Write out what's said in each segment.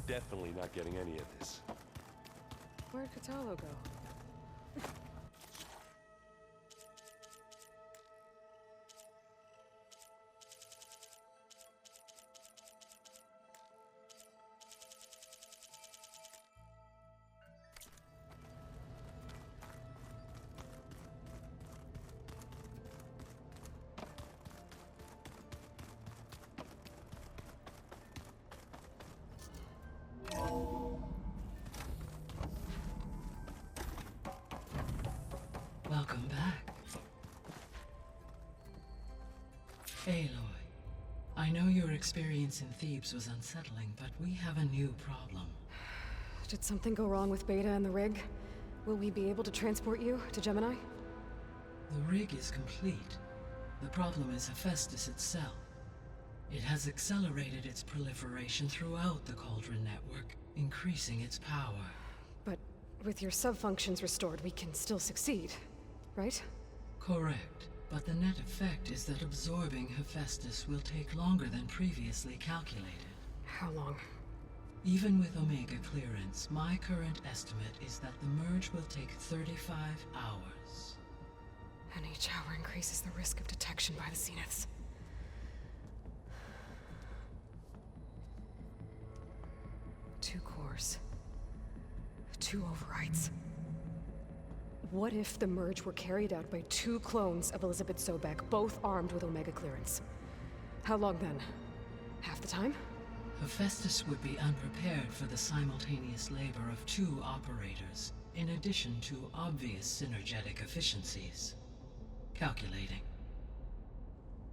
definitely not getting any of this. Where'd Katalo go? Welcome back. Aloy, I know your experience in Thebes was unsettling, but we have a new problem. Did something go wrong with Beta and the rig? Will we be able to transport you to Gemini? The rig is complete. The problem is Hephaestus itself. It has accelerated its proliferation throughout the Cauldron network, increasing its power. But with your sub-functions restored, we can still succeed, right? Correct, but the net effect is that absorbing Hephaestus will take longer than previously calculated. How long? Even with Omega clearance, my current estimate is that the merge will take 35 hours. And each hour increases the risk of detection by the Zeniths. Two cores. Two overrides. What if the merge were carried out by two clones of Elizabeth Sobek, both armed with Omega clearance? How long then? Half the time? Hephaestus would be unprepared for the simultaneous labor of two operators, in addition to obvious synergetic efficiencies. Calculating.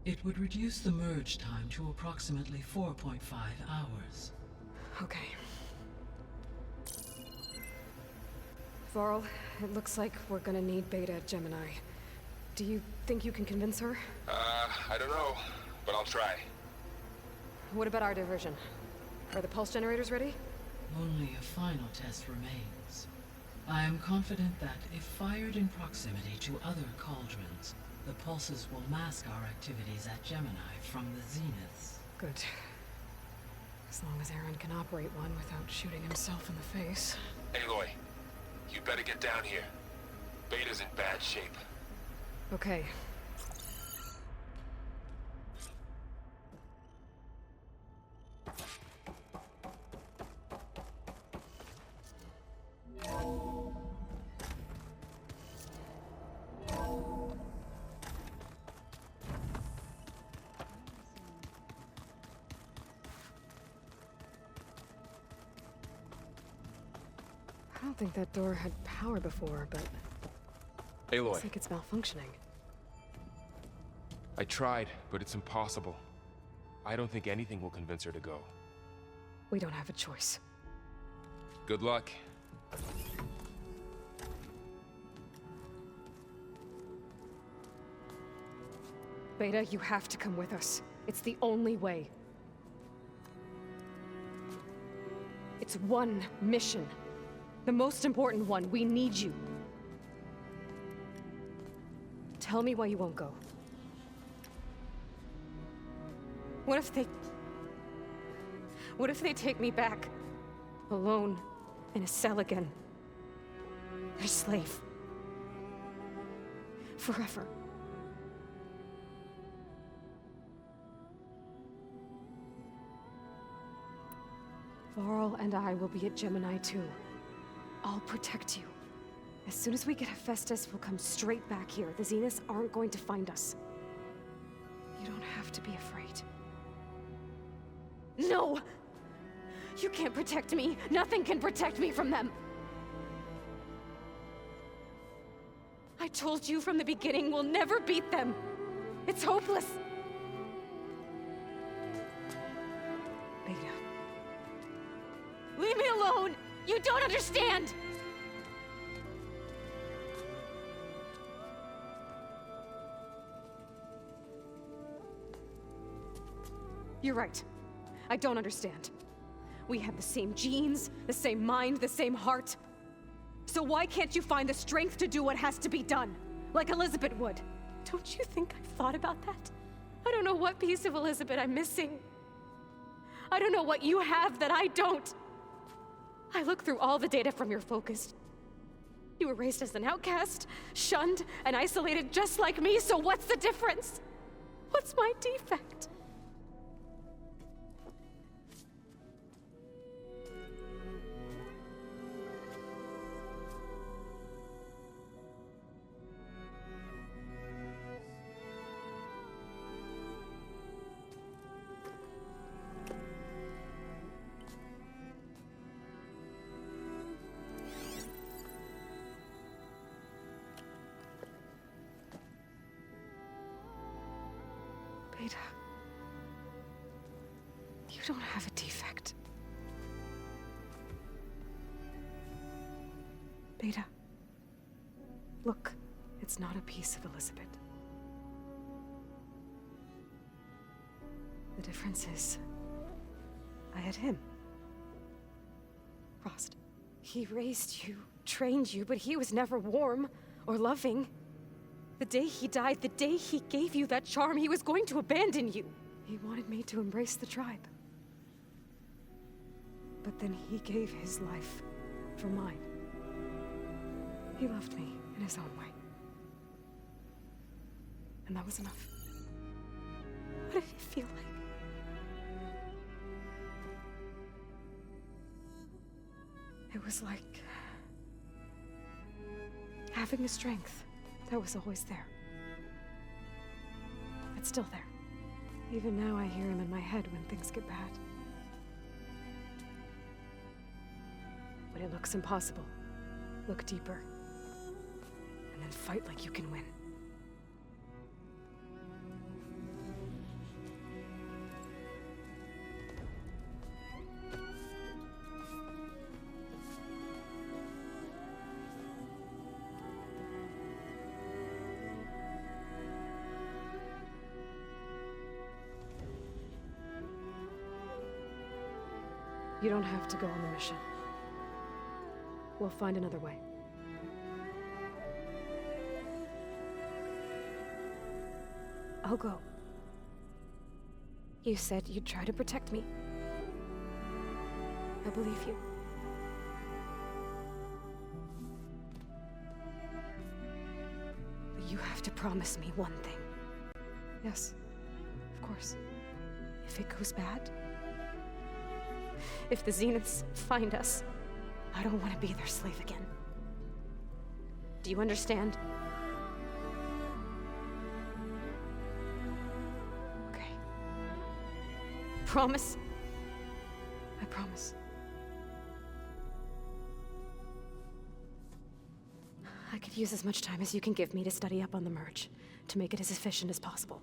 It would reduce the merge time to approximately 4.5 hours. Okay. Varl, it looks like we're gonna need Beta at Gemini. Do you think you can convince her? I don't know, but I'll try. What about our diversion? Are the pulse generators ready? Only a final test remains. I am confident that if fired in proximity to other cauldrons, the pulses will mask our activities at Gemini from the Zeniths. Good. As long as Aaron can operate one without shooting himself in the face. Aloy, you better get down here. Beta's in bad shape. Okay. I don't think that door had power before, but Aloy, looks like it's malfunctioning. I tried, but it's impossible. I don't think anything will convince her to go. We don't have a choice. Good luck. Beta, you have to come with us. It's the only way. It's one mission. The most important one. We need you. Tell me why you won't go. What if they take me back? Alone, in a cell again. Their slave. Forever. Varl and I will be at Gemini too. I'll protect you. As soon as we get Hephaestus, we'll come straight back here. The Zeniths aren't going to find us. You don't have to be afraid. No! You can't protect me. Nothing can protect me from them. I told you from the beginning, we'll never beat them. It's hopeless. Beta. Leave me alone! You don't understand! You're right. I don't understand. We have the same genes, the same mind, the same heart. So why can't you find the strength to do what has to be done? Like Elizabeth would. Don't you think I've thought about that? I don't know what piece of Elizabeth I'm missing. I don't know what you have that I don't. I look through all the data from your focus. You were raised as an outcast, shunned, and isolated just like me, so what's the difference? What's my defect? Beta, you don't have a defect. Beta, look, it's not a piece of Elizabeth. The difference is, I had him. Frost. He raised you, trained you, but he was never warm or loving. The day he died, the day he gave you that charm, he was going to abandon you. He wanted me to embrace the tribe. But then he gave his life for mine. He loved me in his own way. And that was enough. What did it feel like? It was like having the strength that was always there. It's still there. Even now I hear him in my head when things get bad. When it looks impossible, look deeper. And then fight like you can win. You don't have to go on the mission. We'll find another way. I'll go. You said you'd try to protect me. I believe you. But you have to promise me one thing. Yes, of course. If it goes bad, if the Zeniths find us, I don't want to be their slave again. Do you understand? Okay. Promise? I promise. I could use as much time as you can give me to study up on the merge, to make it as efficient as possible.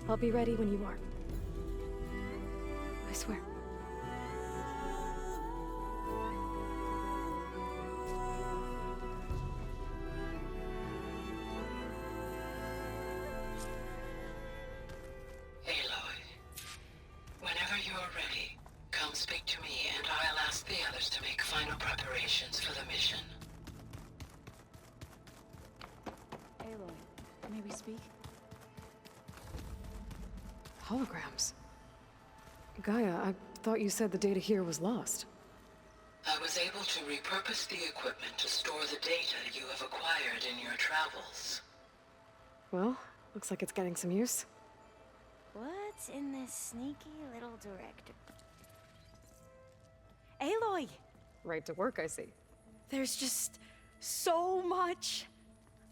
I'll be ready when you are. I swear. Aloy, whenever you're ready, come speak to me and I'll ask the others to make final preparations for the mission. Aloy, may we speak? Holograms. Gaia, I thought you said the data here was lost. I was able to repurpose the equipment to store the data you have acquired in your travels. Well, looks like it's getting some use. What's in this sneaky little director? Aloy! Right to work, I see. There's just so much.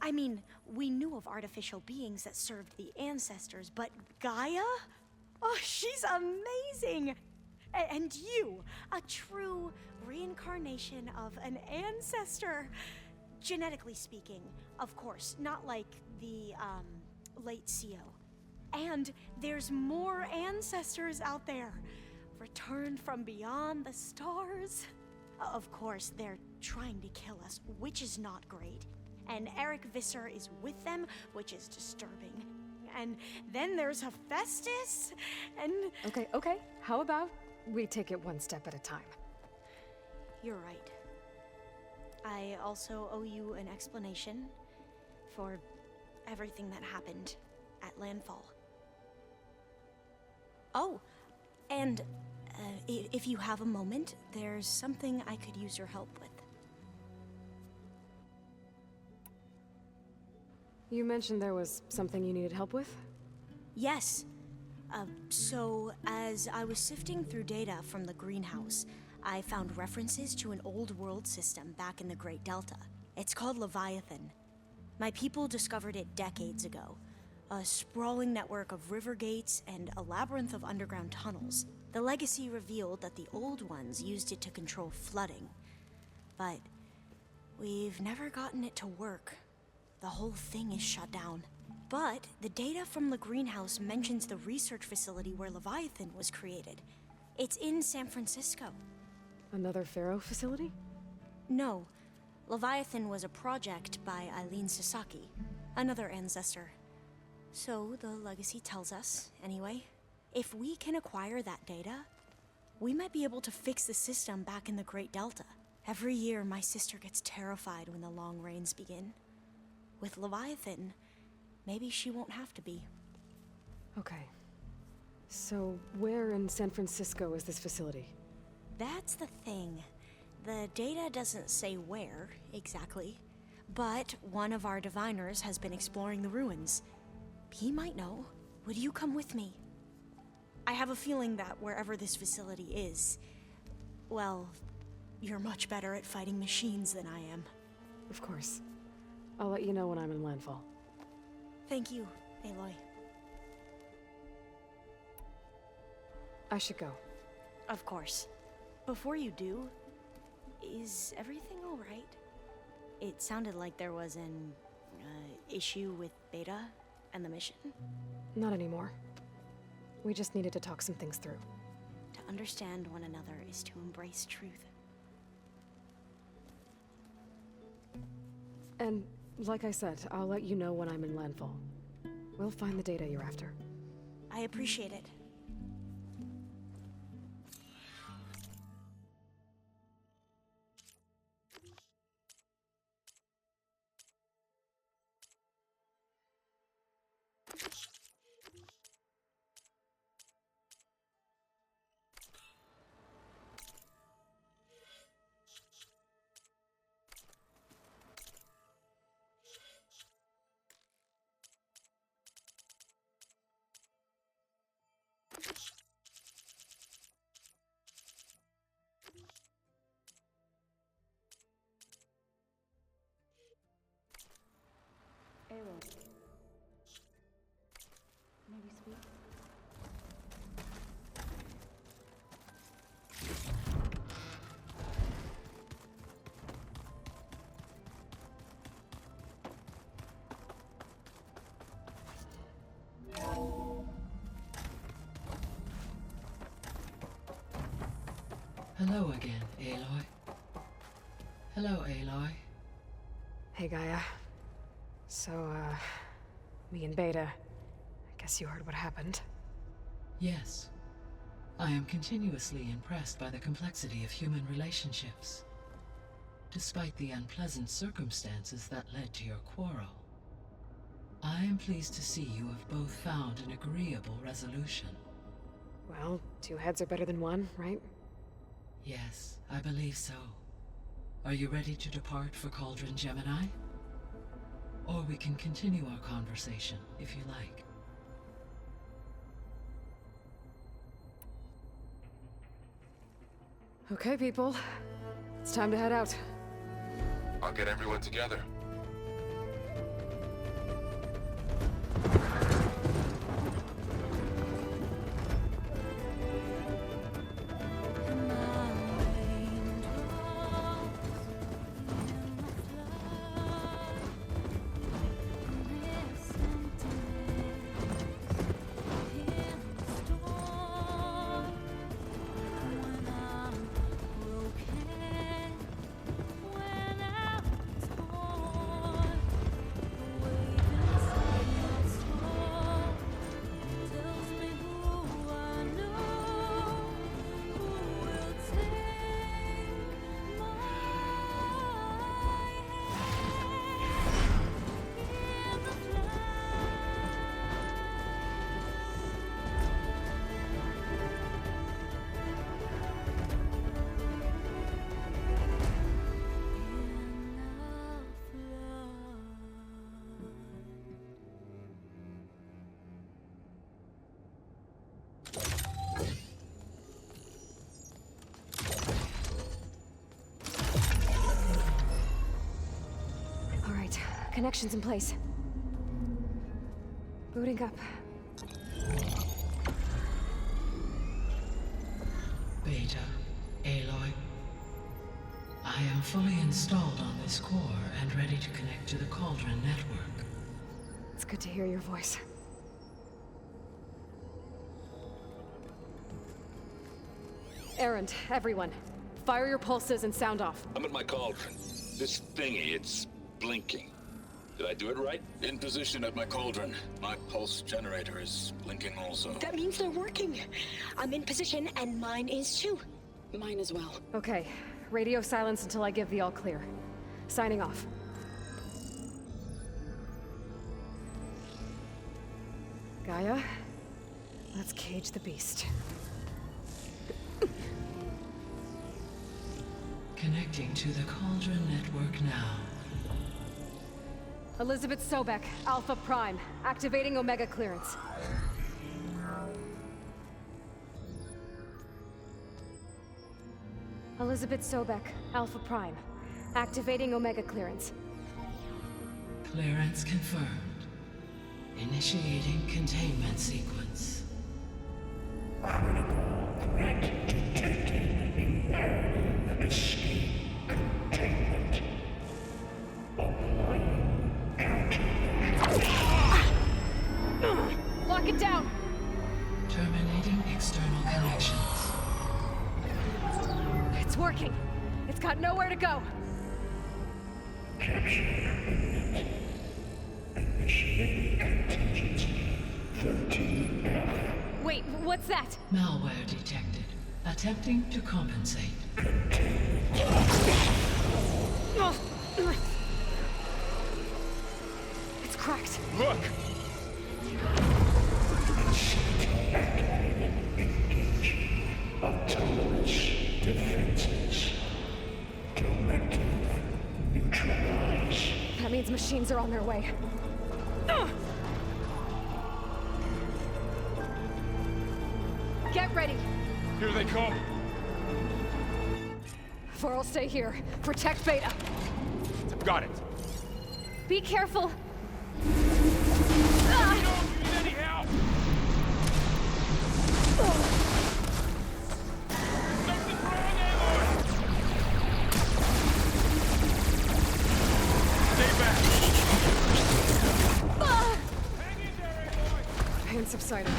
I mean, we knew of artificial beings that served the ancestors, but Gaia? Oh, she's amazing! And you, a true reincarnation of an ancestor. Genetically speaking, of course, not like the, late CO. And there's more ancestors out there, returned from beyond the stars. Of course, they're trying to kill us, which is not great. And Eric Visser is with them, which is disturbing. And then there's Hephaestus, and... Okay. How about we take it one step at a time? You're right. I also owe you an explanation for everything that happened at landfall. Oh, and if you have a moment, there's something I could use your help with. You mentioned there was something you needed help with? Yes. So, as I was sifting through data from the greenhouse, I found references to an old world system back in the Great Delta. It's called Leviathan. My people discovered it decades ago. A sprawling network of river gates and a labyrinth of underground tunnels. The legacy revealed that the old ones used it to control flooding. But we've never gotten it to work. The whole thing is shut down. But the data from the greenhouse mentions the research facility where Leviathan was created. It's in San Francisco. Another Pharaoh facility? No. Leviathan was a project by Eileen Sasaki, another ancestor. So the legacy tells us, anyway. If we can acquire that data, we might be able to fix the system back in the Great Delta. Every year, my sister gets terrified when the long rains begin. With Leviathan, maybe she won't have to be. Okay. So, where in San Francisco is this facility? That's the thing. The data doesn't say where, exactly. But one of our diviners has been exploring the ruins. He might know. Would you come with me? I have a feeling that wherever this facility is, well, you're much better at fighting machines than I am. Of course. I'll let you know when I'm in landfall. Thank you, Aloy. I should go. Of course. Before you do, is everything all right? It sounded like there was an issue with Beta and the mission. Not anymore. We just needed to talk some things through. To understand one another is to embrace truth. And, like I said, I'll let you know when I'm in landfall. We'll find the data you're after. I appreciate it. Maybe speak? Hello again, Aloy. Hello, Aloy. Hey, Gaia. So, me and Beta, I guess you heard what happened. Yes. I am continuously impressed by the complexity of human relationships. Despite the unpleasant circumstances that led to your quarrel, I am pleased to see you have both found an agreeable resolution. Well, two heads are better than one, right? Yes, I believe so. Are you ready to depart for Cauldron Gemini? Or we can continue our conversation, if you like. Okay, people. It's time to head out. I'll get everyone together. Connections in place. Booting up. Beta, Aloy. I am fully installed on this core and ready to connect to the Cauldron network. It's good to hear your voice. Errand, everyone. Fire your pulses and sound off. I'm at my cauldron. This thingy, it's blinking. Did I do it right? In position at my cauldron. My pulse generator is blinking also. That means they're working. I'm in position, and mine is too. Mine as well. Okay. Radio silence until I give the all clear. Signing off. Gaia, let's cage the beast. Connecting to the Cauldron network now. Elizabeth Sobek, Alpha Prime, activating Omega clearance. Elizabeth Sobek, Alpha Prime, activating Omega clearance. Clearance confirmed. Initiating containment sequence. Lock it down! Terminating external connections. It's working. It's got nowhere to go. Wait, what's that? Malware detected. Attempting to compensate. It's cracked. Look! Autonomous defenses. Collective neutralize. That means machines are on their way. Get ready. Here they come! Vor'll stay here. Protect Beta. Got it! Be careful. You need any help! Something's wrong, Aloy! Stay back! Hang in there, Aloy! Pain subsided.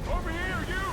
Over here, you!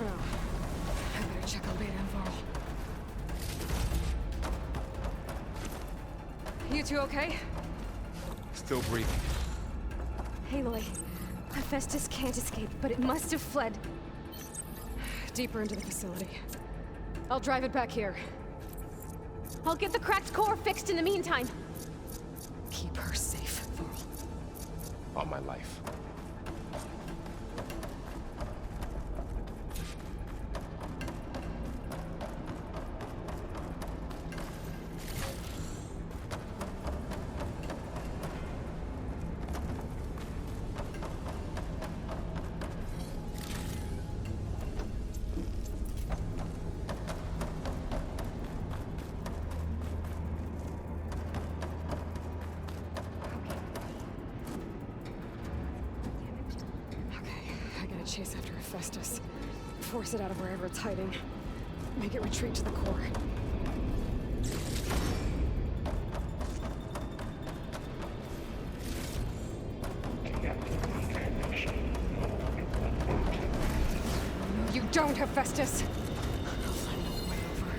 for now. I better check on Beta and Varl. You two okay? Still breathing. Aloy, Hephaestus can't escape, but it must have fled deeper into the facility. I'll drive it back here. I'll get the cracked core fixed in the meantime. Keep her safe, Varl. On my life. Chase after Hephaestus. Force it out of wherever it's hiding. Make it retreat to the core. No, you don't, Hephaestus! I'll find a way over.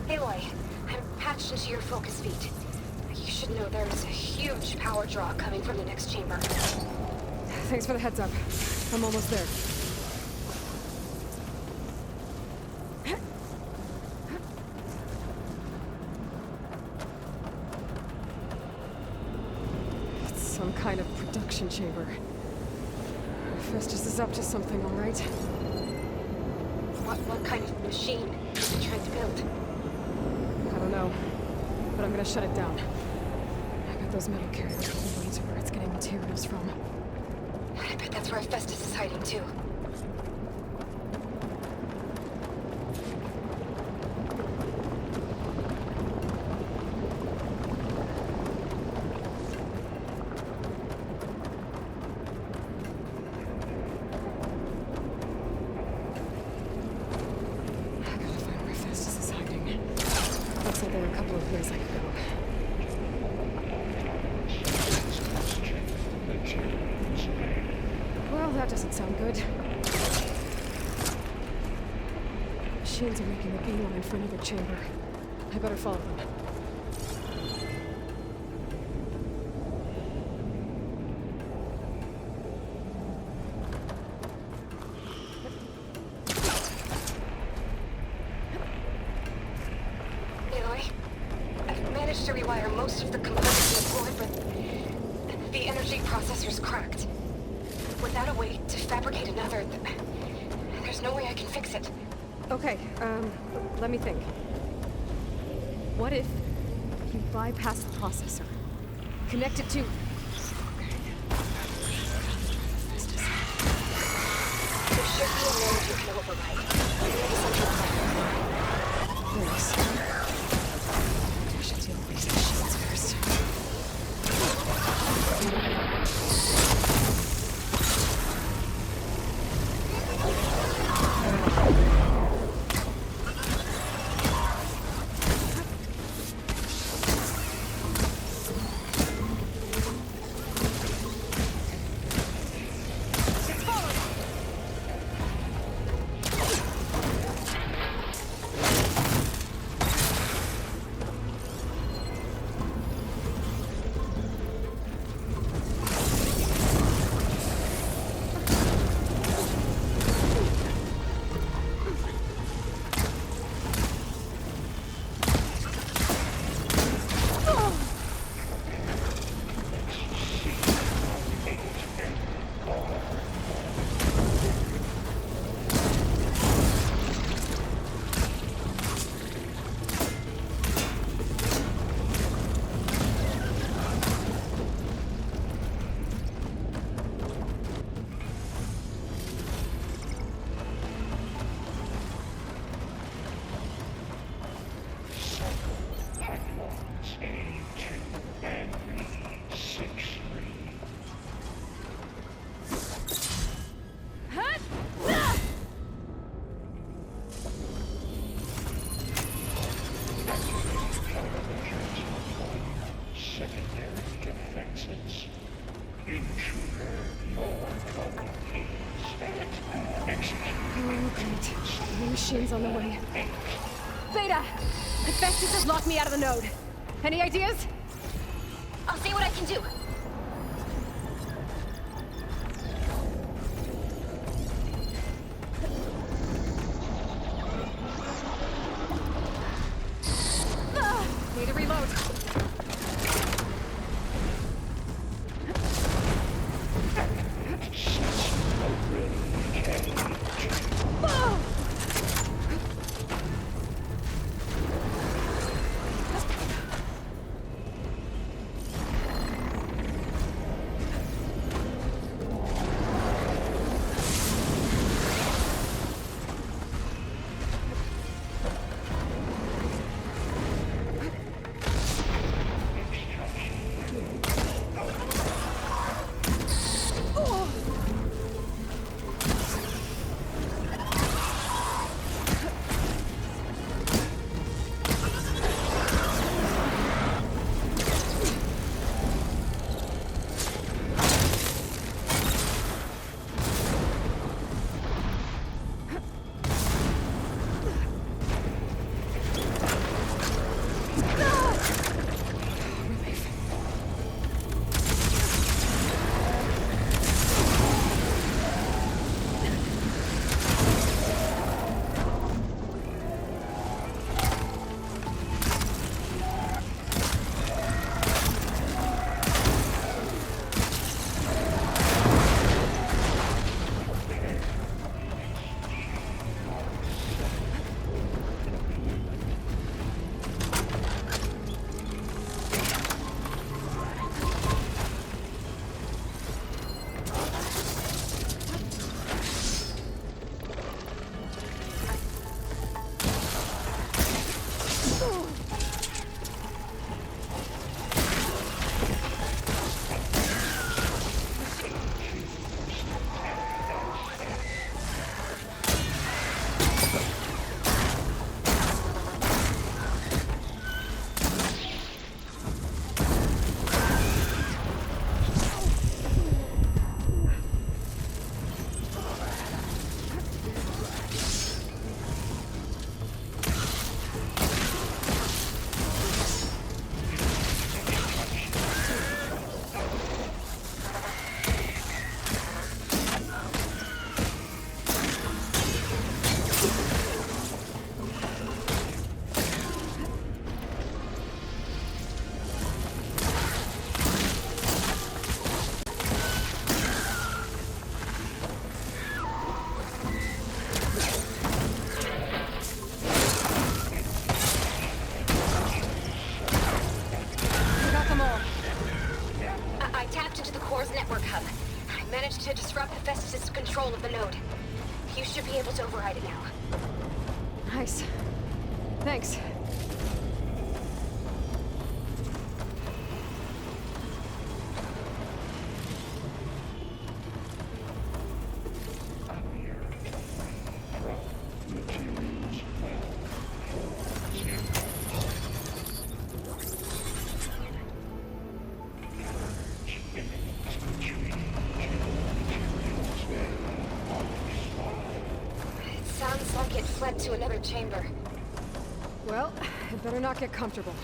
Aloy, I'm patched into your focus feed. You should know there's a huge power draw coming from the next chamber. Thanks for the heads up. I'm almost there. It's some kind of production chamber. Hephaestus is up to something, all right? What kind of machine are you trying to build? I don't know, but I'm gonna shut it down. I bet those metal carriers will lead to where it's getting materials from. I bet that's where Hephaestus is hiding too. Looks like there are a couple of places I could go. Well, that doesn't sound good. Machines are making a beeline for another chamber. I better follow them. To rewire most of the components in the board, but the energy processor's cracked. Without a way to fabricate another, there's no way I can fix it. Okay, let me think. What if you bypass the processor? Connect it to... There should be a node you can override. Maybe central plant. Thanks. I should deal with these machines first. secondary defenses. Intruder, your trouble is executed. Oh, great. New machines on the way. Beta! Hephaestus has locked me out of the node. Any ideas? I'll see what I can do. Need to reload. To disrupt Hephaestus' control of the node. You should be able to override it now. Nice. Thanks. Sounds like it fled to another chamber. Well, it better not get comfortable.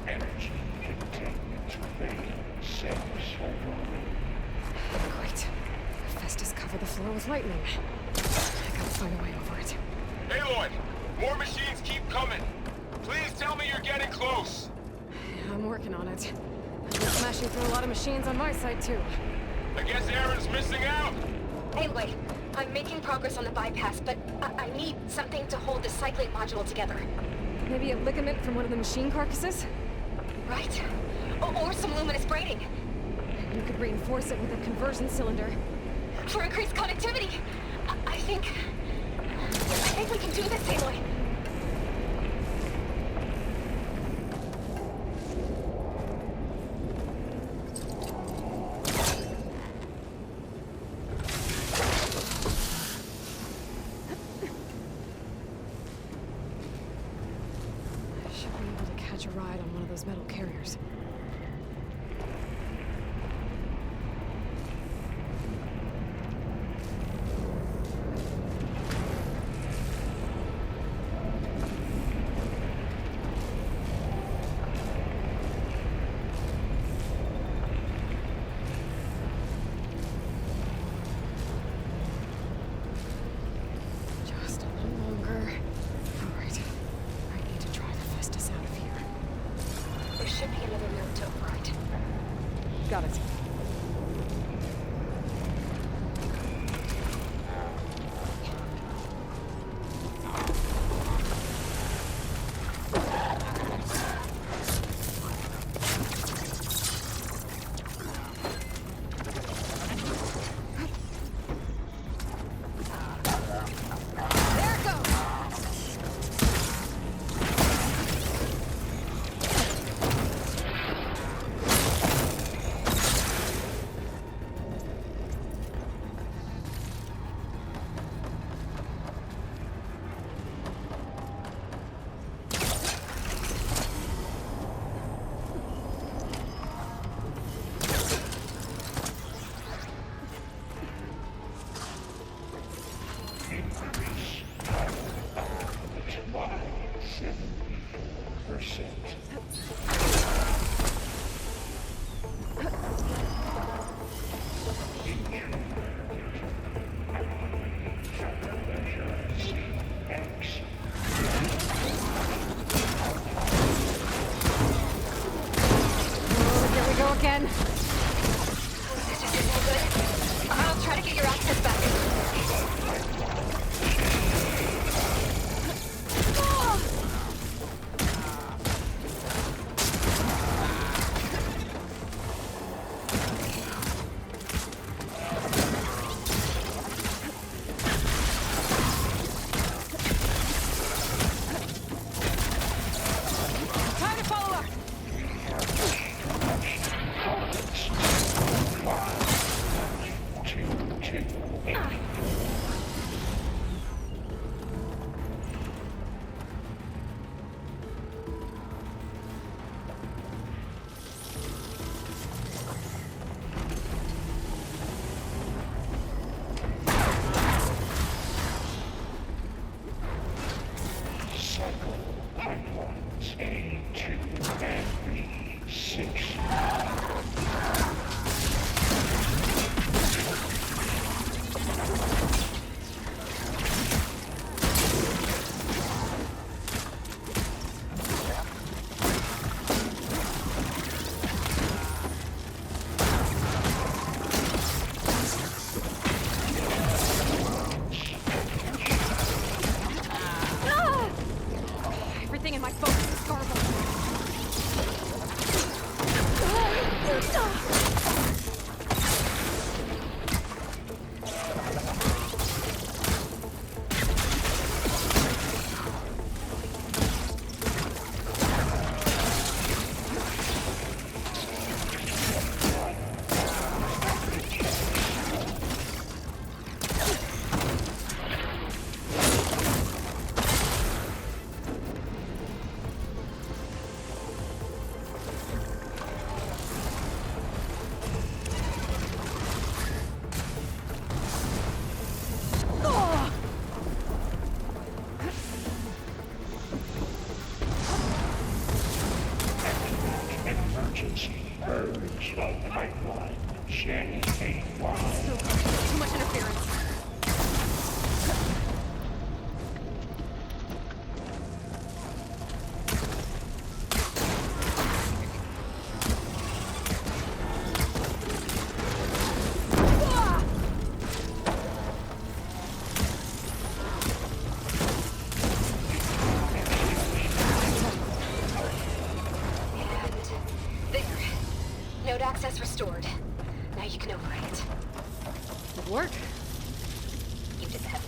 Energy containment failure. Cells overload. Great. Hephaestus covered the floor with lightning. I gotta find a way over it. Aloy! More machines keep coming! Please tell me you're getting close! Yeah, I'm working on it. I've been smashing through a lot of machines on my side, too. I guess Aaron's missing out! Anyway, I'm making progress on the bypass, but I need something to hold the cyclate module together. Maybe a ligament from one of the machine carcasses? Right? Or some luminous braiding. You could reinforce it with a conversion cylinder. For increased connectivity. I think we can do this, Aloy. Should be able to catch a ride on one of those metal carriers. Just a little longer. All right. I need to drive Festus out of here. There should be another node to override. Got it. There it goes! Increase power output by 74%. X. Oh, here we go again. This isn't no good. I'll try to get your access back. Time to follow up! Cycle pipelines A2 and B6.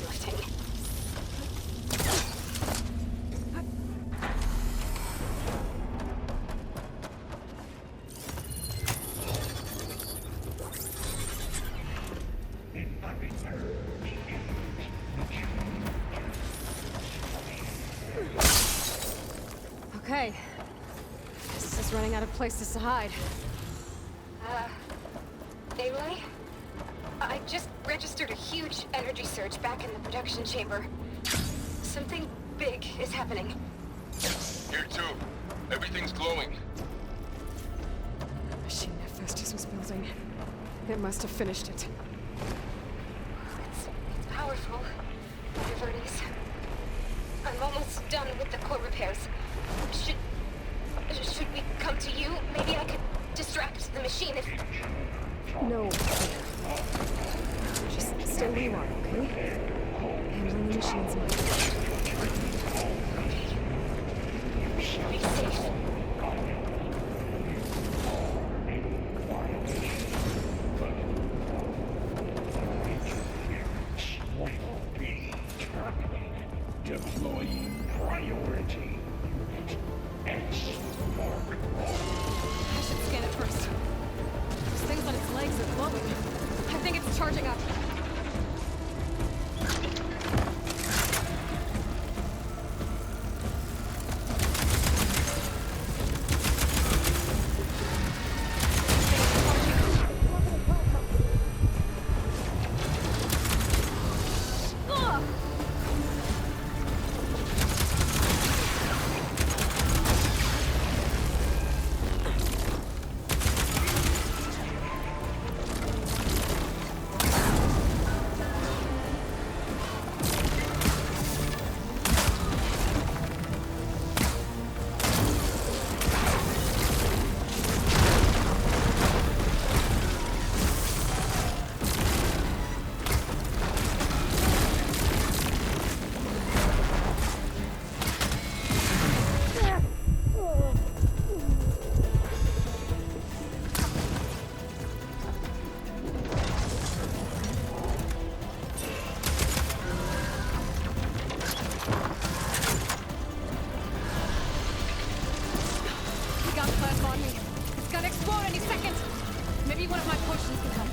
lifting. Okay. This is running out of places to hide. Aloy? I just registered a huge energy surge back in the production chamber. Something big is happening. Here too. Everything's glowing. The machine Hephaestus was building. It must have finished it. It's powerful, whatever it is. I'm almost done with the core repairs. Should we come to you? Maybe I could distract the machine if... No. Just stay where you are, okay? Handling the machine's mine. Be safe. Deploying priority. X mark. I should scan it first. Those things on its legs are glowing. I think it's charging up. Maybe one of my potions can help.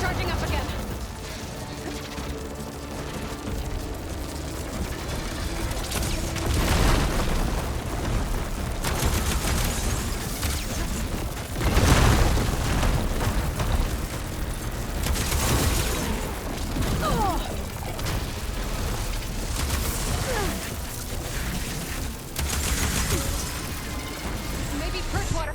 Charging up again. Maybe perch water.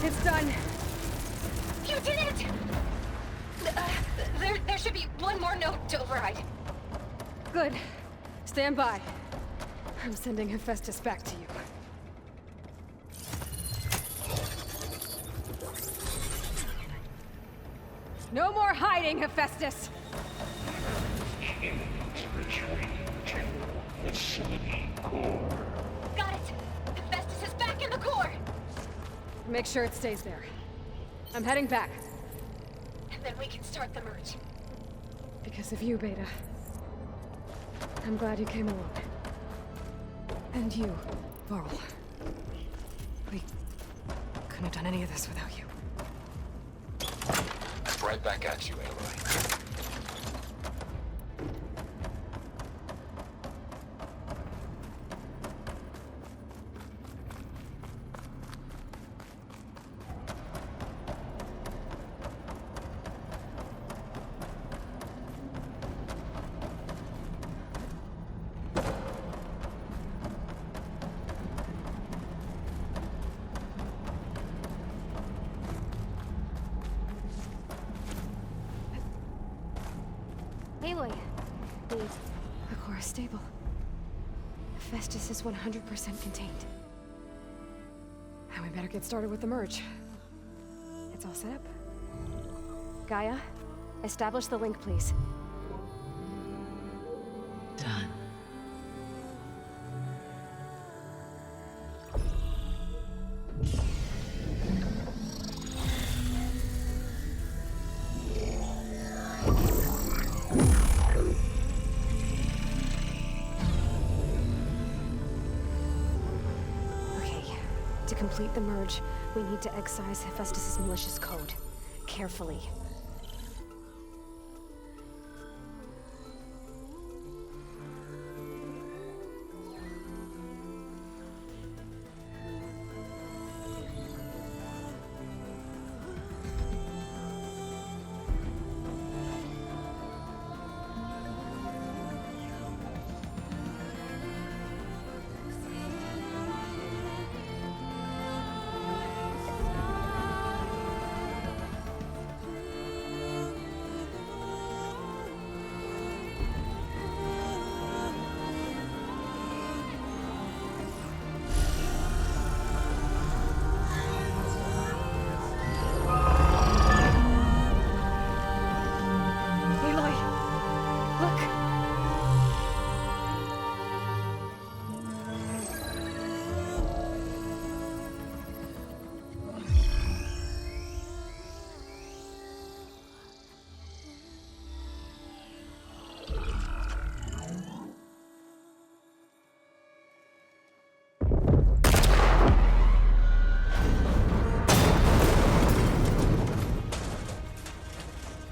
It's done. You did it! There should be one more note to override. Good. Stand by. I'm sending Hephaestus back to you. No more hiding, Hephaestus! Retreat to the city core. Got it! Hephaestus is back in the core! Make sure it stays there. I'm heading back. And then we can start the merge. Because of you, Beta. I'm glad you came along. And you, Varl. We couldn't have done any of this without you. Right back at you, Aloy. Aloy, the core is stable. Hephaestus is 100% contained. And we better get started with the merge. It's all set up. Gaia, establish the link, please. Done. Okay, to complete the merge, we need to excise Hephaestus' malicious code. Carefully. Aloy! Look!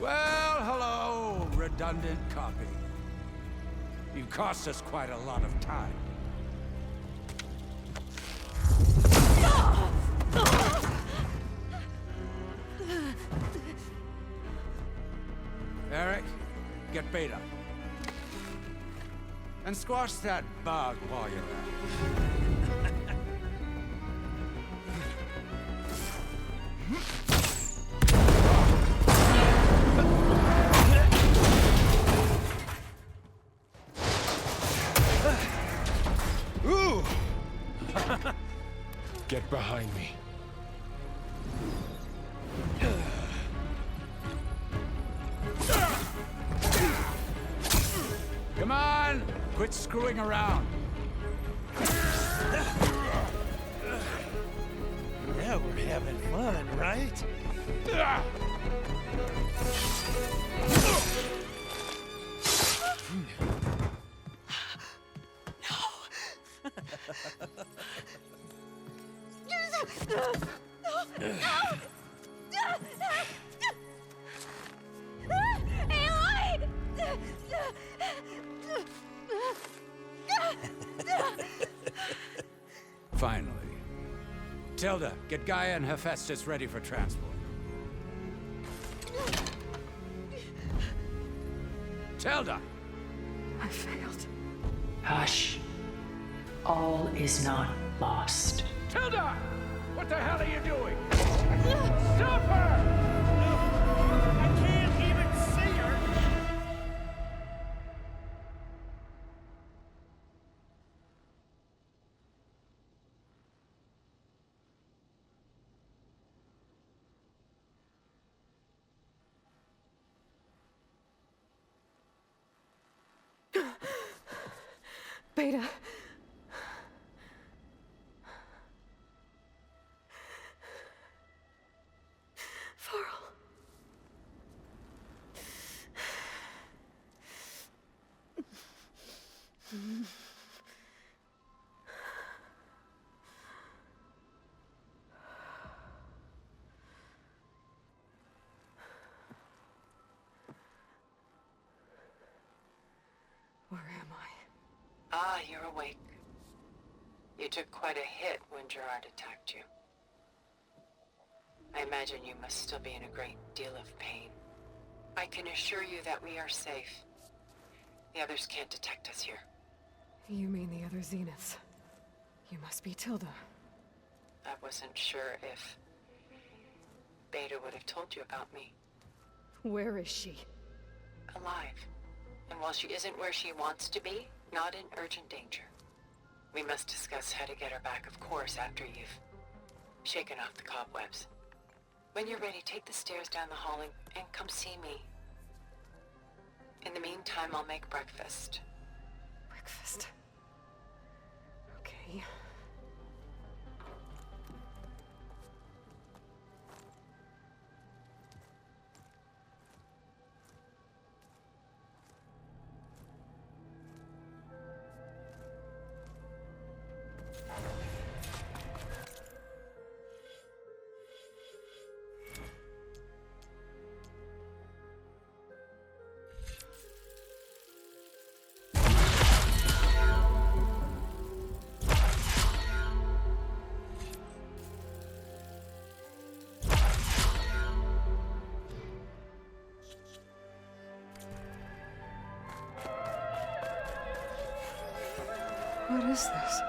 Well, hello, redundant copy. You cost us quite a lot of time. Eric, get Beta. And squash that bug while you're at it. Ooh! Get behind me. Come on! Quit screwing around. Yeah, we're having fun, right? Finally. Tilda, get Gaia and Hephaestus ready for transport. Tilda! I failed. Hush. All is not lost. Tilda! What the hell are you doing? Stop her! I can't even see her! Beta. Varl. Where am I? Ah, you're awake. You took quite a hit when Gerard attacked you. I imagine you must still be in a great deal of pain. I can assure you that we are safe. The others can't detect us here. You mean the other Zeniths? You must be Tilda. I wasn't sure if Beta would have told you about me. Where is she? Alive. And while she isn't where she wants to be, not in urgent danger. We must discuss how to get her back, of course, after you've shaken off the cobwebs. When you're ready, take the stairs down the hall and come see me. In the meantime, I'll make breakfast. Breakfast. Okay. What is this?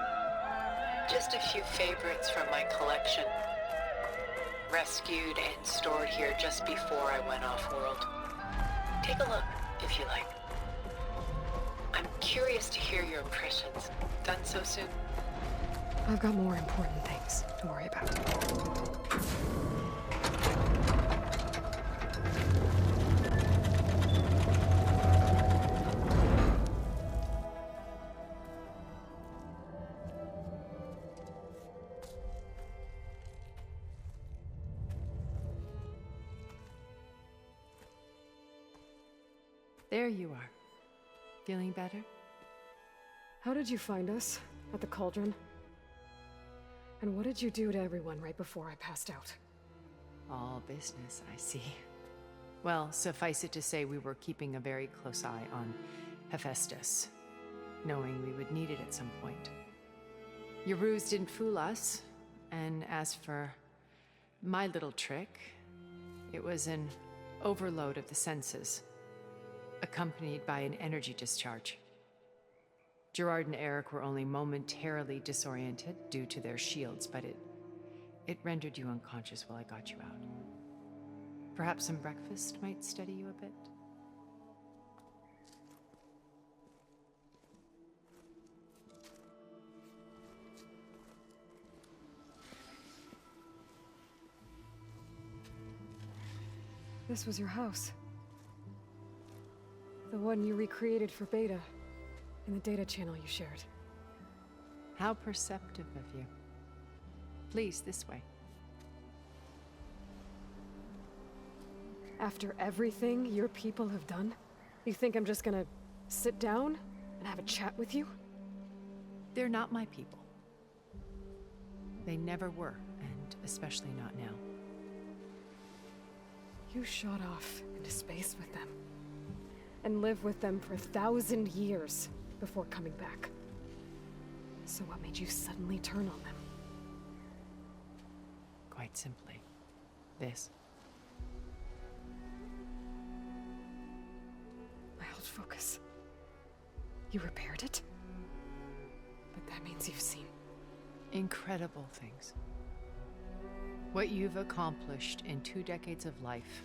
Just a few favorites from my collection. Rescued and stored here just before I went off-world. Take a look, if you like. I'm curious to hear your impressions. Done so soon? I've got more important things to worry about. There you are. Feeling better? How did you find us? At the cauldron? And what did you do to everyone right before I passed out? All business, I see. Well, suffice it to say we were keeping a very close eye on Hephaestus, knowing we would need it at some point. Your ruse didn't fool us, and as for my little trick, it was an overload of the senses, accompanied by an energy discharge. Gerard and Eric were only momentarily disoriented due to their shields, but it rendered you unconscious while I got you out. Perhaps some breakfast might steady you a bit? This was your house. The one you recreated for Beta, in the data channel you shared. How perceptive of you. Please, this way. After everything your people have done, you think I'm just gonna sit down and have a chat with you? They're not my people. They never were, and especially not now. You shot off into space with them, and lived with them for 1,000 years before coming back. So what made you suddenly turn on them? Quite simply, this. My old focus. You repaired it? But that means you've seen... Incredible things. What you've accomplished in 2 decades of life.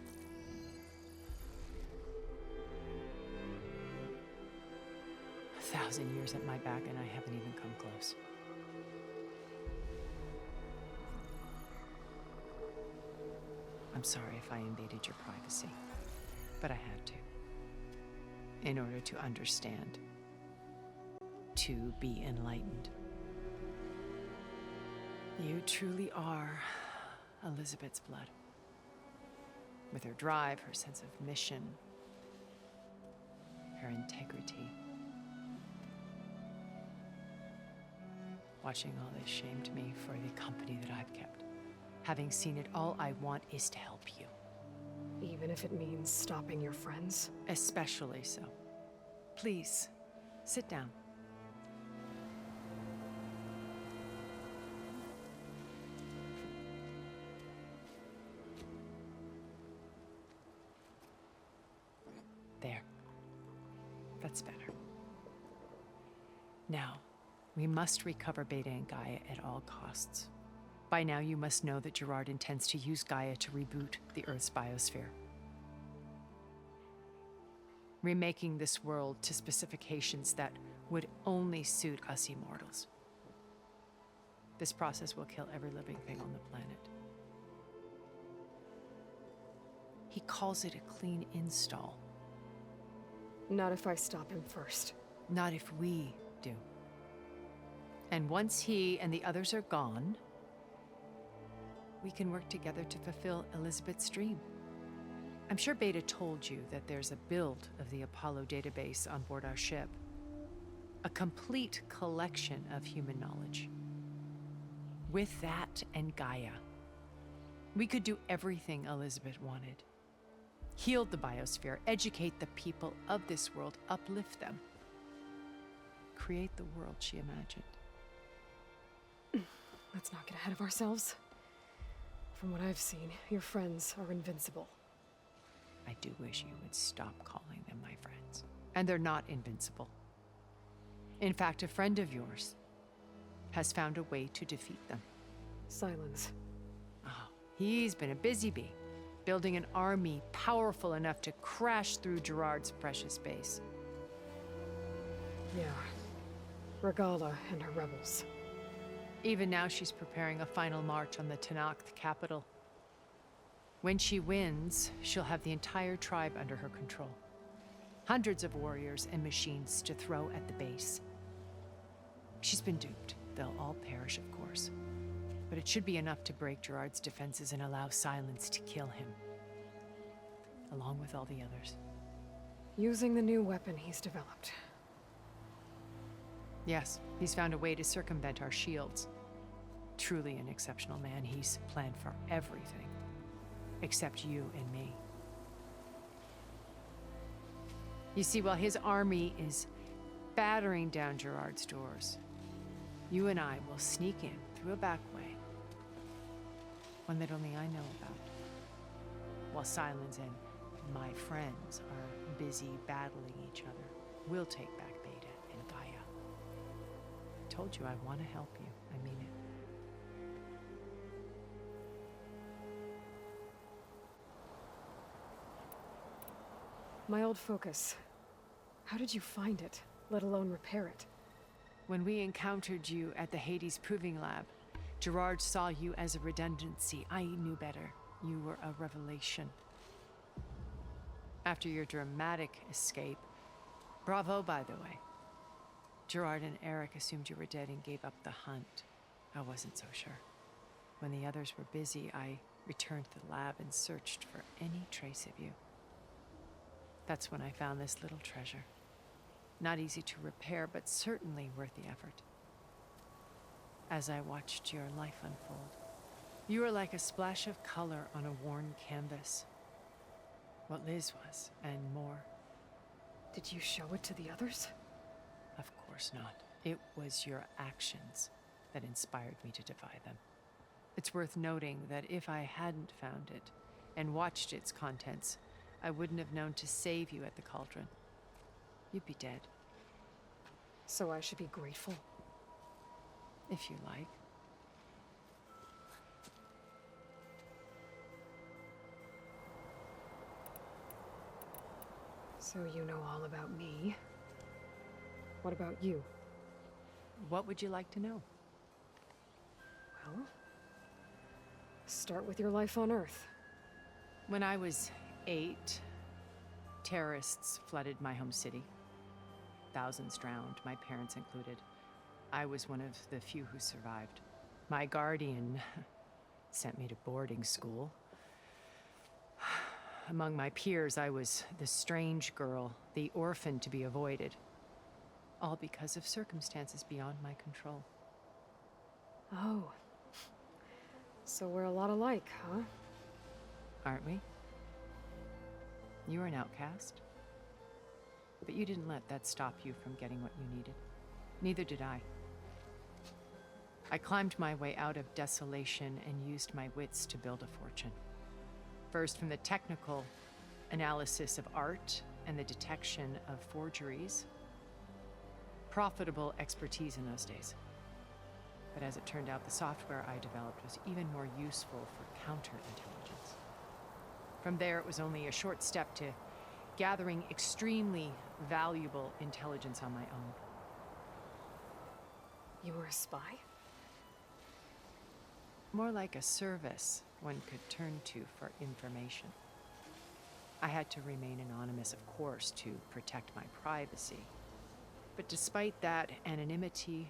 A 1,000 years at my back and I haven't even come close. I'm sorry if I invaded your privacy, but I had to. In order to understand to be enlightened. You truly are Elizabeth's blood. With her drive, her sense of mission, her integrity. Watching all this shamed me for the company that I've kept. Having seen it, all I want is to help you. Even if it means stopping your friends? Especially so. Please, sit down. There. That's better. Now, we must recover Beta and Gaia at all costs. By now, you must know that Gerard intends to use Gaia to reboot the Earth's biosphere. Remaking this world to specifications that would only suit us immortals. This process will kill every living thing on the planet. He calls it a clean install. Not if I stop him first. Not if we do. And once he and the others are gone, we can work together to fulfill Elizabeth's dream. I'm sure Beta told you that there's a build of the Apollo database on board our ship. A complete collection of human knowledge. With that and Gaia, we could do everything Elizabeth wanted. Heal the biosphere, educate the people of this world, uplift them. Create the world she imagined. Let's not get ahead of ourselves. From what I've seen, your friends are invincible. I do wish you would stop calling them my friends. And they're not invincible. In fact, a friend of yours has found a way to defeat them. Silence. Oh, he's been a busy bee, building an army powerful enough to crash through Gerard's precious base. Yeah. Regala and her rebels. Even now, she's preparing a final march on the Tenakth capital. When she wins, she'll have the entire tribe under her control. Hundreds of warriors and machines to throw at the base. She's been duped. They'll all perish, of course. But it should be enough to break Gerard's defenses and allow Silence to kill him. Along with all the others. Using the new weapon he's developed. Yes, he's found a way to circumvent our shields. Truly an exceptional man. He's planned for everything. Except you and me. You see, while his army is battering down Gerard's doors, you and I will sneak in through a back way. One that only I know about. While Silence and my friends are busy battling each other, we'll take back Beta and Gaia. I told you I want to help you. I mean it. My old focus. How did you find it, let alone repair it? When we encountered you at the Hades Proving Lab, Gerard saw you as a redundancy. I knew better. You were a revelation. After your dramatic escape, bravo, by the way. Gerard and Eric assumed you were dead and gave up the hunt. I wasn't so sure. When the others were busy, I returned to the lab and searched for any trace of you. That's when I found this little treasure. Not easy to repair, but certainly worth the effort. As I watched your life unfold, you were like a splash of color on a worn canvas. What Liz was, and more. Did you show it to the others? Of course not. It was your actions that inspired me to defy them. It's worth noting that if I hadn't found it and watched its contents, I wouldn't have known to save you at the cauldron. You'd be dead. So I should be grateful? If you like. So you know all about me. What about you? What would you like to know? Well, start with your life on Earth. When I was 8, terrorists flooded my home city. thousands drowned, my parents included. I was one of the few who survived. My guardian sent me to boarding school. Among my peers, I was the strange girl, the orphan to be avoided. All because of circumstances beyond my control. Oh. So we're a lot alike, huh? Aren't we? You were an outcast. But you didn't let that stop you from getting what you needed. Neither did I. I climbed my way out of desolation and used my wits to build a fortune. First, from the technical analysis of art and the detection of forgeries. Profitable expertise in those days. But as it turned out, the software I developed was even more useful for counterintelligence. From there, it was only a short step to gathering extremely valuable intelligence on my own. You were a spy? More like a service one could turn to for information. I had to remain anonymous, of course, to protect my privacy. But despite that anonymity,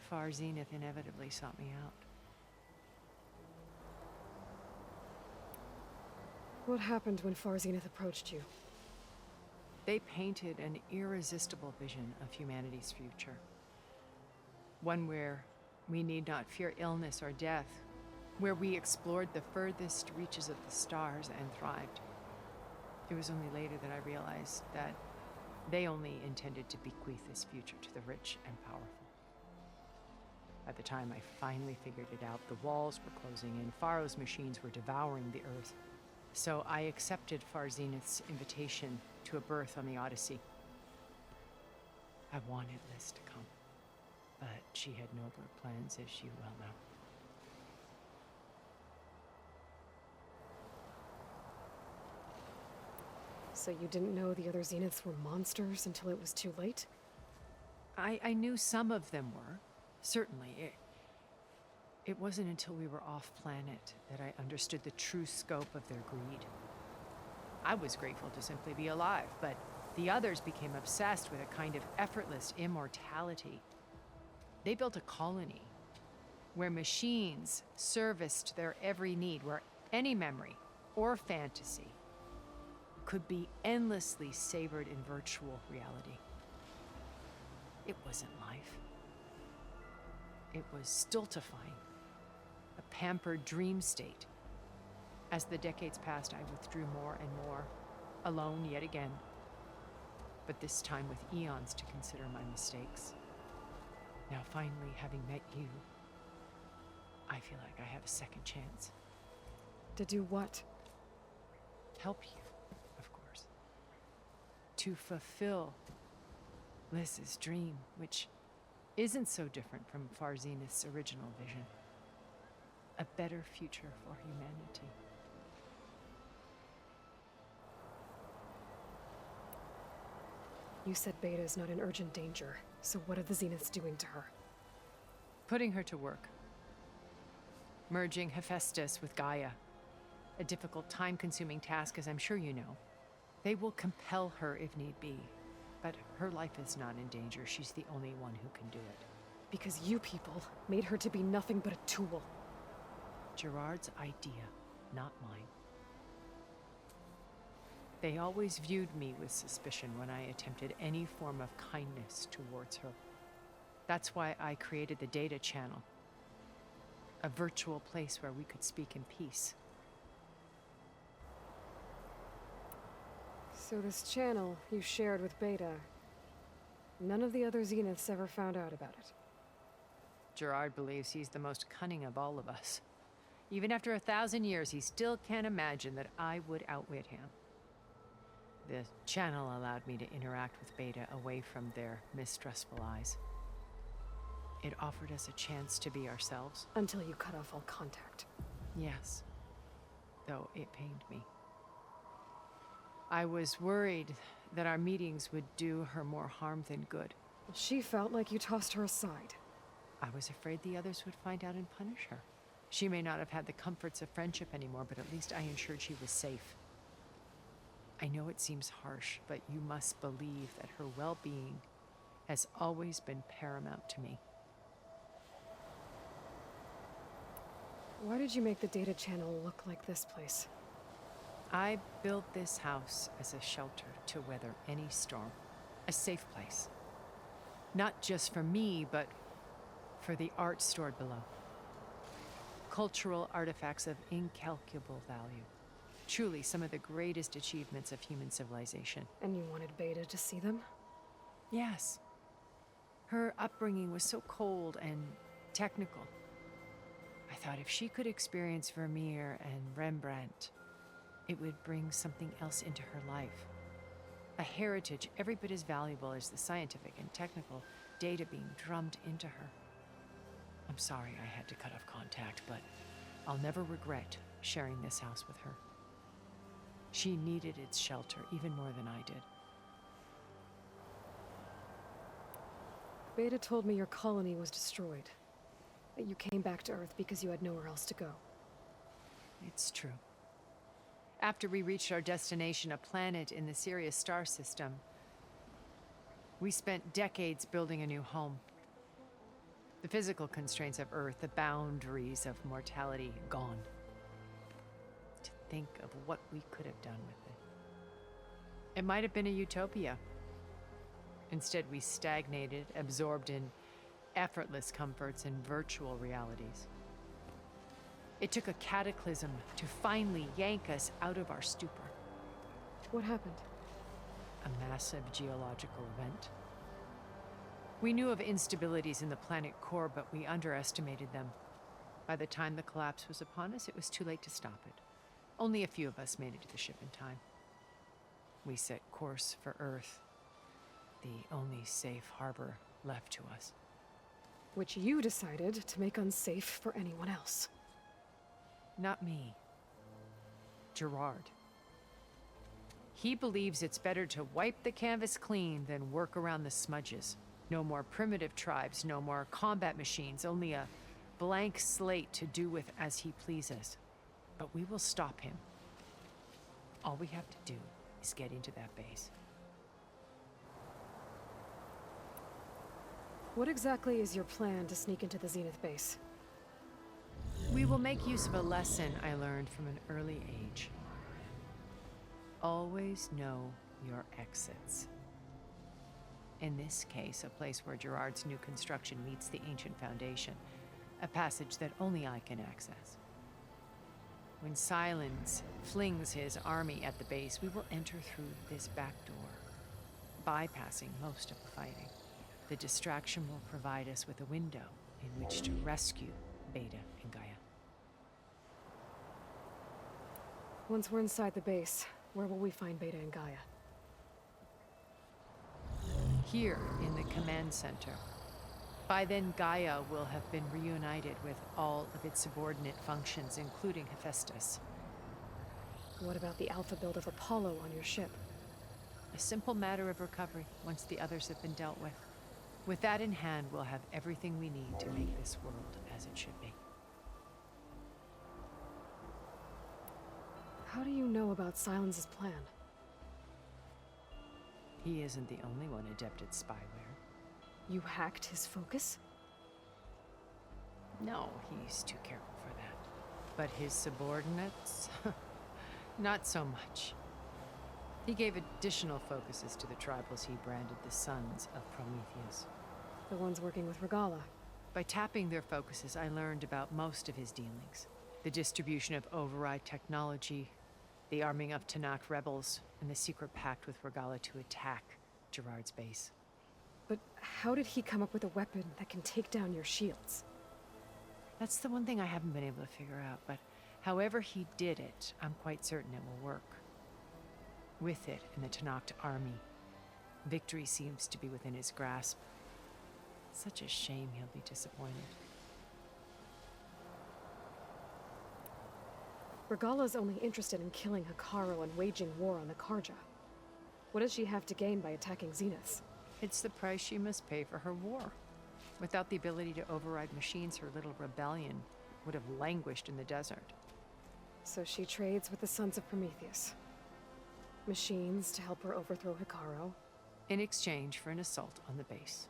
Far Zenith inevitably sought me out. What happened when Far Zenith approached you? They painted an irresistible vision of humanity's future. One where we need not fear illness or death, where we explored the furthest reaches of the stars and thrived. It was only later that I realized that they only intended to bequeath this future to the rich and powerful. By the time I finally figured it out, the walls were closing in, Pharaoh's machines were devouring the earth. So I accepted Far Zenith's invitation to a berth on the Odyssey. I wanted Liz to come, but she had nobler plans, as you well know. So you didn't know the other Zeniths were monsters until it was too late? I knew some of them were, certainly. It wasn't until we were off-planet that I understood the true scope of their greed. I was grateful to simply be alive, but the others became obsessed with a kind of effortless immortality. They built a colony where machines serviced their every need, where any memory or fantasy could be endlessly savored in virtual reality. It wasn't life. It was stultifying, a pampered dream state. As the decades passed, I withdrew more and more, alone yet again, but this time with eons to consider my mistakes. Now finally, having met you, I feel like I have a second chance. To do what? Help you, of course. To fulfill Liz's dream, which isn't so different from Far Zenith's original vision. A better future for humanity. You said Beta is not in urgent danger, so what are the Zeniths doing to her? Putting her to work. Merging Hephaestus with Gaia. A difficult, time-consuming task, as I'm sure you know. They will compel her if need be. But her life is not in danger. She's the only one who can do it. Because you people made her to be nothing but a tool. Gerard's idea, not mine. They always viewed me with suspicion when I attempted any form of kindness towards her. That's why I created the data channel. A virtual place where we could speak in peace. So this channel you shared with Beta, none of the other Zeniths ever found out about it? Gerard believes he's the most cunning of all of us. Even after 1,000 years, he still can't imagine that I would outwit him. The channel allowed me to interact with Beta away from their mistrustful eyes. It offered us a chance to be ourselves. Until you cut off all contact. Yes, though it pained me. I was worried that our meetings would do her more harm than good. She felt like you tossed her aside. I was afraid the others would find out and punish her. She may not have had the comforts of friendship anymore, but at least I ensured she was safe. I know it seems harsh, but you must believe that her well-being has always been paramount to me. Why did you make the data channel look like this place? I built this house as a shelter to weather any storm. A safe place. Not just for me, but for the art stored below. Cultural artifacts of incalculable value. Truly some of the greatest achievements of human civilization. And you wanted Beta to see them? Yes. Her upbringing was so cold and technical. I thought if she could experience Vermeer and Rembrandt, it would bring something else into her life. A heritage every bit as valuable as the scientific and technical data being drummed into her. I'm sorry I had to cut off contact, but I'll never regret sharing this house with her. She needed its shelter even more than I did. Beta told me your colony was destroyed. That you came back to Earth because you had nowhere else to go. It's true. After we reached our destination, a planet in the Sirius star system, we spent decades building a new home. The physical constraints of Earth, the boundaries of mortality, gone. To think of what we could have done with it. It might have been a utopia. Instead, we stagnated, absorbed in effortless comforts and virtual realities. It took a cataclysm to finally yank us out of our stupor. What happened? A massive geological event. We knew of instabilities in the planet core, but we underestimated them. By the time the collapse was upon us, it was too late to stop it. Only a few of us made it to the ship in time. We set course for Earth, the only safe harbor left to us. Which you decided to make unsafe for anyone else. Not me. Gerard. He believes it's better to wipe the canvas clean than work around the smudges. No more primitive tribes, no more combat machines, only a blank slate to do with as he pleases. But we will stop him. All we have to do is get into that base. What exactly is your plan to sneak into the Zenith base? We will make use of a lesson I learned from an early age. Always know your exits. In this case, a place where Gerard's new construction meets the ancient foundation, a passage that only I can access. When Silence flings his army at the base, we will enter through this back door, bypassing most of the fighting. The distraction will provide us with a window in which to rescue Beta and Gaia. Once we're inside the base, where will we find Beta and Gaia? Here in the command center. By then, Gaia will have been reunited with all of its subordinate functions, including Hephaestus. What about the alpha build of Apollo on your ship? A simple matter of recovery once the others have been dealt with. With that in hand, we'll have everything we need to make this world as it should be. How do you know about Silence's plan? He isn't the only one adept at spyware. You hacked his focus? No, he's too careful for that. But his subordinates? Not so much. He gave additional focuses to the tribals he branded the Sons of Prometheus. The ones working with Regala. By tapping their focuses, I learned about most of his dealings. The distribution of override technology, the arming of Tanakh rebels, and the secret pact with Regala to attack Gerard's base. But how did he come up with a weapon that can take down your shields? That's the one thing I haven't been able to figure out, but however he did it, I'm quite certain it will work. With it and the Tanakh army, victory seems to be within his grasp. Such a shame he'll be disappointed. Regala's only interested in killing Hikaru and waging war on the Karja. What does she have to gain by attacking Zenith? It's the price she must pay for her war. Without the ability to override machines, her little rebellion would have languished in the desert. So she trades with the Sons of Prometheus. Machines to help her overthrow Hikaru. In exchange for an assault on the base.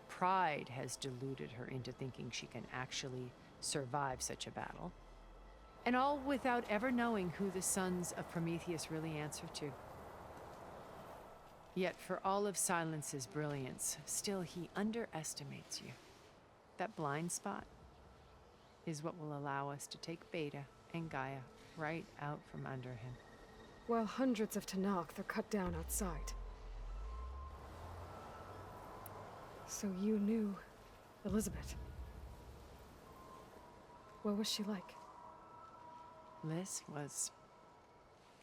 Pride has deluded her into thinking she can actually survive such a battle. And all without ever knowing who the sons of Prometheus really answer to. Yet for all of Silence's brilliance, still he underestimates you. That blind spot is what will allow us to take Beta and Gaia right out from under him. While hundreds of Tenakth are cut down outside. So you knew Elizabeth. What was she like? Liz was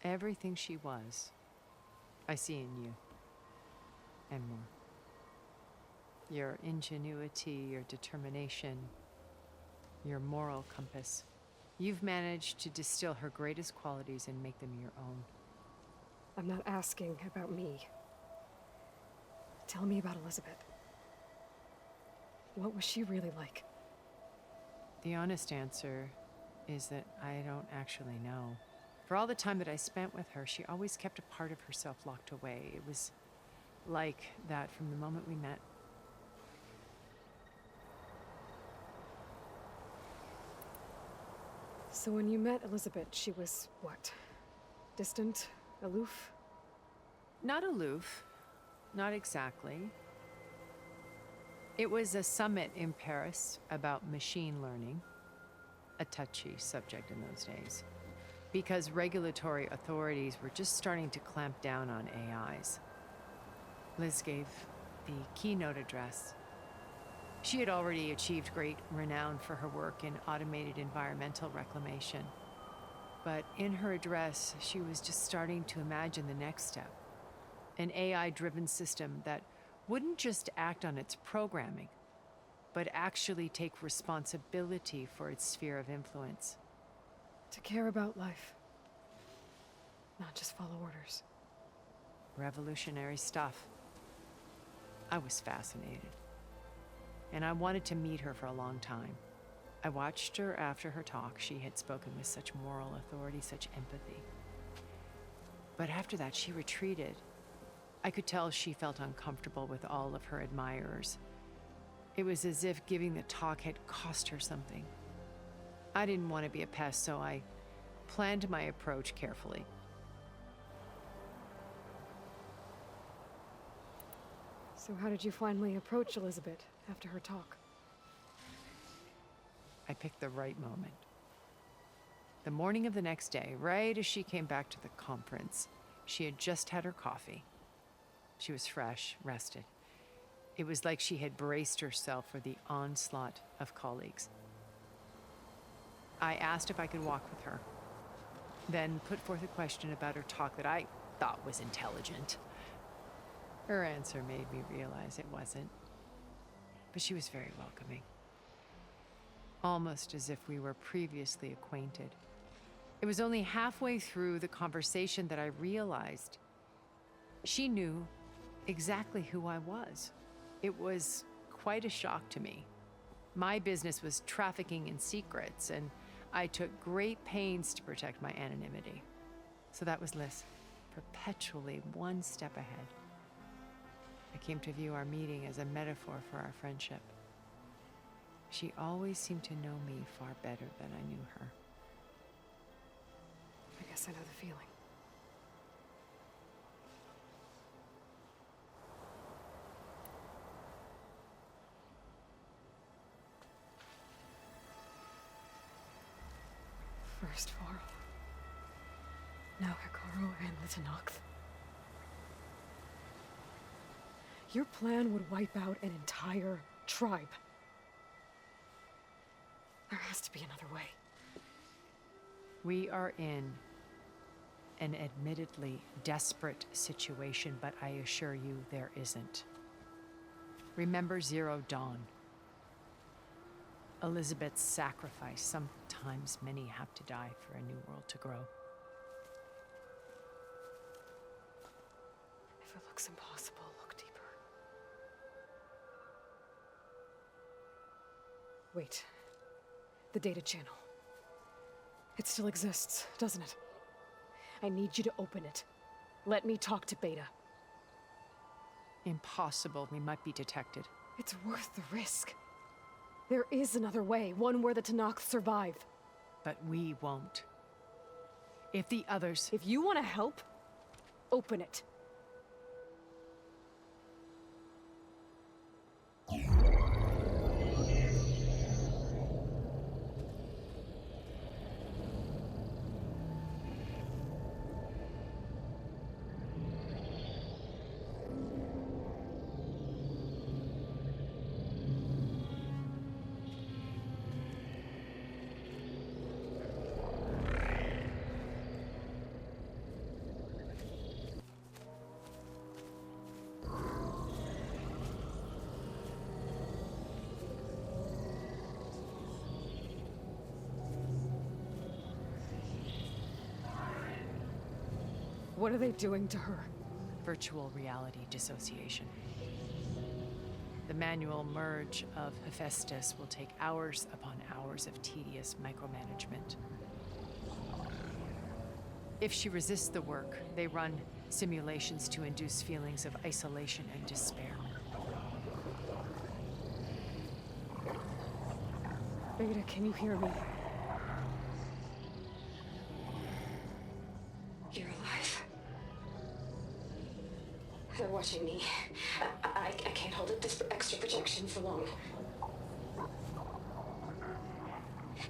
everything she was. I see in you. And more. Your ingenuity, your determination, your moral compass. You've managed to distill her greatest qualities and make them your own. I'm not asking about me. Tell me about Elizabeth. What was she really like? The honest answer is that I don't actually know. For all the time that I spent with her, she always kept a part of herself locked away. It was like that from the moment we met. So when you met Elizabeth, she was what? Distant? Aloof? Not aloof. Not exactly. It was a summit in Paris about machine learning, a touchy subject in those days, because regulatory authorities were just starting to clamp down on AIs. Liz gave the keynote address. She had already achieved great renown for her work in automated environmental reclamation. But in her address, she was just starting to imagine the next step. An AI-driven system that wouldn't just act on its programming, but actually take responsibility for its sphere of influence. To care about life. Not just follow orders. Revolutionary stuff. I was fascinated. And I wanted to meet her for a long time. I watched her after her talk. She had spoken with such moral authority, such empathy. But after that, she retreated. I could tell she felt uncomfortable with all of her admirers. It was as if giving the talk had cost her something. I didn't want to be a pest, so I planned my approach carefully. So how did you finally approach Elizabeth after her talk? I picked the right moment. The morning of the next day, right as she came back to the conference, she had just had her coffee. She was fresh, rested. It was like she had braced herself for the onslaught of colleagues. I asked if I could walk with her, then put forth a question about her talk that I thought was intelligent. Her answer made me realize it wasn't, but she was very welcoming. Almost as if we were previously acquainted. It was only halfway through the conversation that I realized she knew exactly who I was. It was quite a shock to me. My business was trafficking in secrets, and I took great pains to protect my anonymity. So that was Liz, perpetually one step ahead. I came to view our meeting as a metaphor for our friendship. She always seemed to know me far better than I knew her. I guess I know the feeling. First Varl. Now Hikaru and the Tenakth. Your plan would wipe out an entire tribe. There has to be another way. We are in an admittedly desperate situation, but I assure you there isn't. Remember Zero Dawn. Elizabeth's sacrifice. Sometimes many have to die for a new world to grow. If it looks impossible, look deeper. Wait. The data channel. It still exists, doesn't it? I need you to open it. Let me talk to Beta. Impossible. We might be detected. It's worth the risk. There is another way, one where the Tenakth survive. But we won't. If the others... If you want to help, open it. What are they doing to her? Virtual reality dissociation. The manual merge of Hephaestus will take hours upon hours of tedious micromanagement. If she resists the work, they run simulations to induce feelings of isolation and despair. Beta, can you hear me? You're alive. They're watching me. I can't hold up this extra projection for long.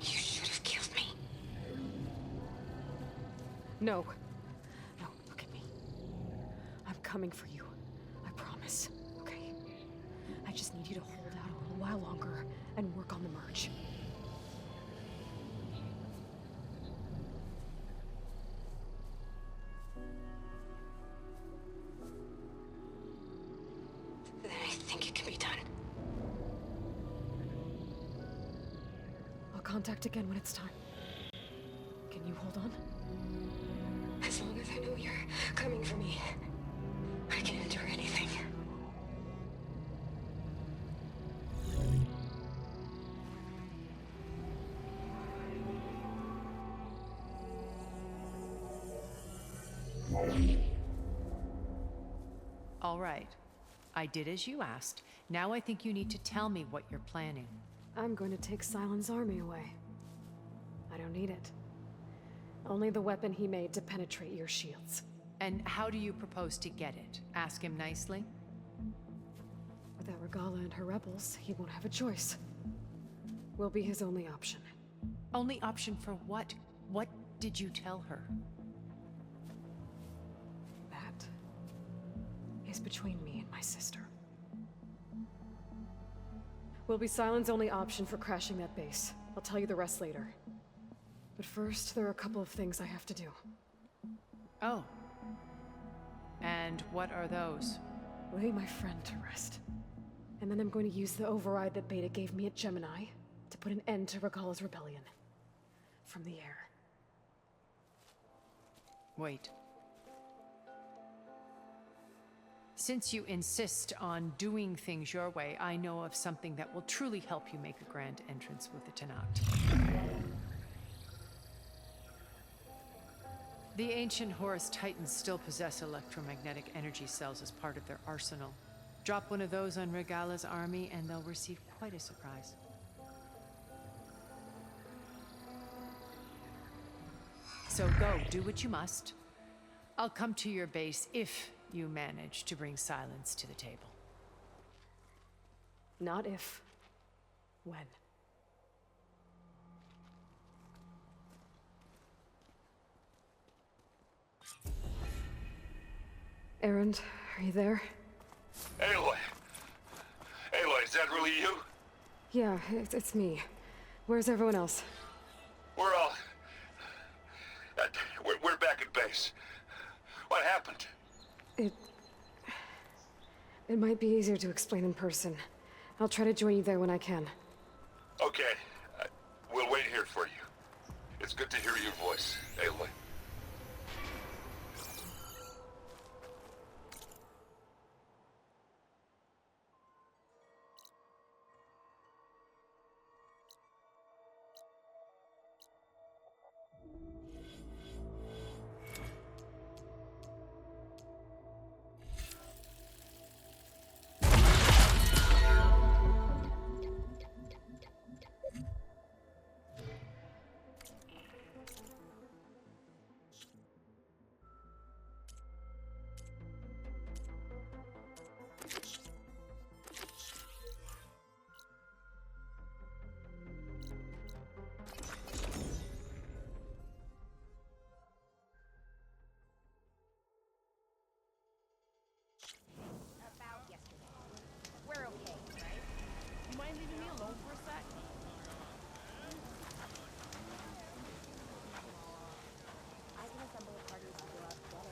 You should have killed me. No. No, look at me. I'm coming for you. I promise. Okay? I just need you to hold out a little while longer and work on the merge. Then I think it can be done. I'll contact again when it's time. Can you hold on? As long as I know you're coming for me, I can endure anything. All right. I did as you asked. Now I think you need to tell me what you're planning. I'm going to take Sylens' army away. I don't need it. Only the weapon he made to penetrate your shields. And how do you propose to get it? Ask him nicely? Without Regala and her rebels, he won't have a choice. We'll be his only option. Only option for what? What did you tell her? That is between me and my sister. Will be Sylens' only option for crashing that base. I'll tell you the rest later. But first, there are a couple of things I have to do. Oh. And what are those? Lay my friend to rest. And then I'm going to use the override that Beta gave me at Gemini to put an end to Regala's rebellion. From the air. Wait. Since you insist on doing things your way, I know of something that will truly help you make a grand entrance with the Tenakth. The ancient Horus Titans still possess electromagnetic energy cells as part of their arsenal. Drop one of those on Regala's army and they'll receive quite a surprise. So go, do what you must. I'll come to your base if you manage to bring Sylens to the table. Not if. When. Erend, are you there? Aloy! Aloy, is that really you? Yeah, it's me. Where's everyone else? We're all... we're back at base. What happened? It might be easier to explain in person. I'll try to join you there when I can. Okay. We'll wait here for you. It's good to hear your voice, Aloy.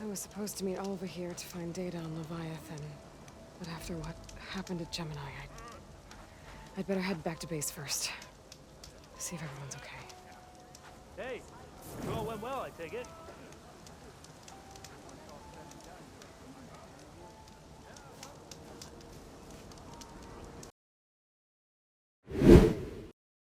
I was supposed to meet Oliver here to find data on Leviathan. But after what happened at Gemini, I'd better head back to base first. See if everyone's okay. Hey, it all went well, I take it.